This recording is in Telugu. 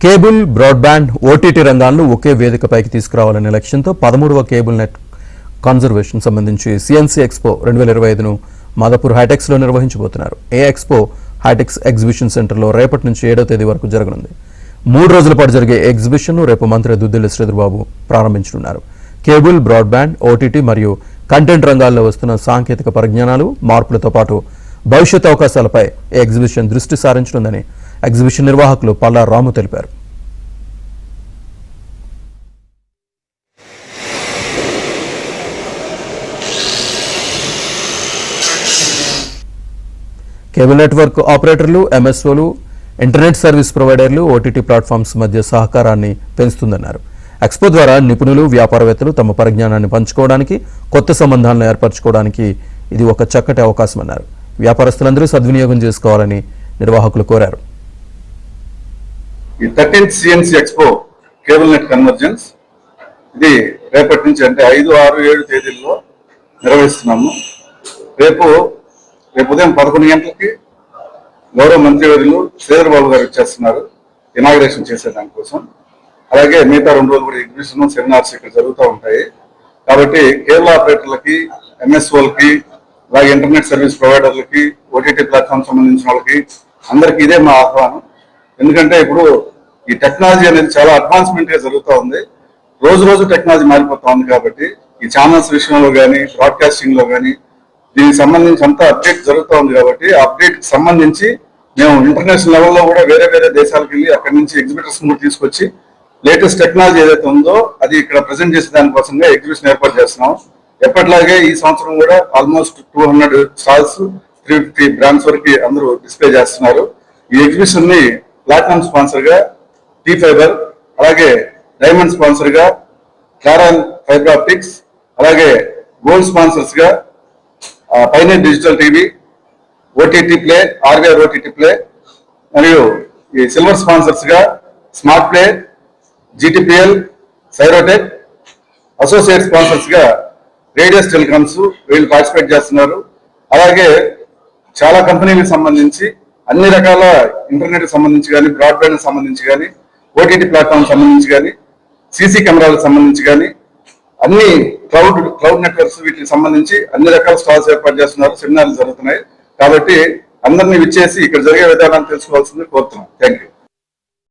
కేబుల్, బ్రాడ్బ్యాండ్, ఓటీటీ రంగాలను ఒకే వేదికపైకి తీసుకురావాలనే లక్ష్యంతో 13వ కేబుల్ నెట్ కన్జర్వేషన్ సంబంధించి సిఎన్సీ ఎక్స్పో 2025ను మాదాపూర్ హైటెక్స్లో నిర్వహించబోతున్నారు. ఏ ఎక్స్పో హైటెక్స్ ఎగ్జిబిషన్ సెంటర్లో రేపటి నుంచి 7వ తేదీ వరకు జరగనుంది. 3 రోజుల పాటు జరిగే ఎగ్జిబిషన్ను రేపు మంత్రి దుద్దిళ్ల శ్రీధర్బాబు ప్రారంభించనున్నారు. కేబుల్, బ్రాడ్బ్యాండ్, ఓటీటీ మరియు కంటెంట్ రంగాల్లో వస్తున్న సాంకేతిక పరిజ్ఞానాలు, మార్పులతో పాటు భవిష్యత్ అవకాశాలపై ఈ ఎగ్జిబిషన్ దృష్టి సారించనుందని ఎగ్జిబిషన్ నిర్వాహకులు పల్లా రాము తెలిపారు. కేబుల్ నెట్వర్క్ ఆపరేటర్లు, ఎంఎస్ఓలు, ఇంటర్నెట్ సర్వీస్ ప్రొవైడర్లు, ఓటీటీ ప్లాట్ఫామ్స్ మధ్య సహకారాన్ని పెంచుతుందన్నారు. ఎక్స్పో ద్వారా నిపుణులు, వ్యాపారవేత్తలు తమ పరిజ్ఞానాన్ని పంచుకోవడానికి, కొత్త సంబంధాలను ఏర్పరచుకోవడానికి ఇది ఒక చక్కటి అవకాశమన్నారు. వ్యాపారస్తులందరూ సద్వినియోగం చేసుకోవాలని నిర్వాహకులు కోరారు. ఈ 13th CNC expo cable net convergence ఇది రేపటి నుంచి అంటే 5, 6, 7 తేదీల్లో నిర్వహిస్తున్నాము. రేపు ఉదయం 11 గంటలకి గౌరవ మంత్రివర్యులు శ్రీధర్బాబు గారు వచ్చేస్తున్నారు ఇనాగ్రేషన్ చేసే దానికోసం. అలాగే మిగతా 2 రోజులు కూడా ఎగ్జిబిషన్, సెమినార్స్ ఇక్కడ జరుగుతూ ఉంటాయి. కాబట్టి కేబుల్ ఆపరేటర్లకి, ఎంఎస్ఓలకి, అలాగే ఇంటర్నెట్ సర్వీస్ ప్రొవైడర్లకి, ఓటీటీ ప్లాట్ఫామ్ సంబంధించిన వాళ్ళకి అందరికీ ఇదే మా ఆహ్వానం. ఎందుకంటే ఇప్పుడు ఈ టెక్నాలజీ అనేది చాలా అడ్వాన్స్మెంట్ గా జరుగుతూ ఉంది. రోజు టెక్నాలజీ మారిపోతా ఉంది. కాబట్టి ఈ ఛానల్స్ విషయంలో కానీ, బ్రాడ్కాస్టింగ్ లో కానీ దీనికి సంబంధించి అంతా అప్డేట్ జరుగుతూ ఉంది. కాబట్టి ఆ అప్డేట్ సంబంధించి మేము ఇంటర్నేషనల్ లెవెల్లో కూడా వేరే దేశాలకు వెళ్ళి అక్కడి నుంచి ఎగ్జిబిటర్స్ కూడా తీసుకొచ్చి లేటెస్ట్ టెక్నాలజీ ఏదైతే ఉందో అది ఇక్కడ ప్రజెంట్ చేసే దానికోసంగా ఎగ్జిబిషన్ ఏర్పాటు చేస్తున్నాం. ఎప్పటిలాగే ఈ సంవత్సరం కూడా ఆల్మోస్ట్ 200 స్టాల్స్, 350 బ్రాండ్స్ వరకు అందరూ డిస్ప్లే చేస్తున్నారు. ఈ ఎగ్జిబిషన్ ని ప్లాటినం స్పాన్సర్ గా టీ ఫైబర్, అలాగే డైమండ్ స్పాన్సర్ గా క్లారాన్ ఫైబర్ ఆప్టిక్స్, అలాగే గోల్డ్ స్పాన్సర్స్ గా Pinet digital TV, OTT play, RVR OTT play, మరియు ఈ సిల్వర్ స్పాన్సర్స్ గా smart play, GTPL, Cyrotech, associate sponsors గా రేడియస్ టెలికామ్స్ వీళ్ళు పార్టిసిపేట్ చేస్తున్నారు. అలాగే చాలా కంపెనీలకు సంబంధించి అన్ని రకాల ఇంటర్నెట్ సంబంధించి కానీ, బ్రాడ్బ్యాండ్ సంబంధించి కానీ, ఓటీటీ ప్లాట్ఫామ్ సంబంధించి కానీ, సీసీ కెమెరాలకు సంబంధించి కానీ, అన్ని క్లౌడ్ నెట్వర్క్స్ వీటికి సంబంధించి అన్ని రకాల స్టాల్స్ ఏర్పాటు చేస్తున్నారు. సెమినార్లు జరుగుతున్నాయి. కాబట్టి అందరినీ విచ్చేసి ఇక్కడ జరిగే విధానాన్ని తెలుసుకోవాల్సింది కోరుతున్నాం. Thank you.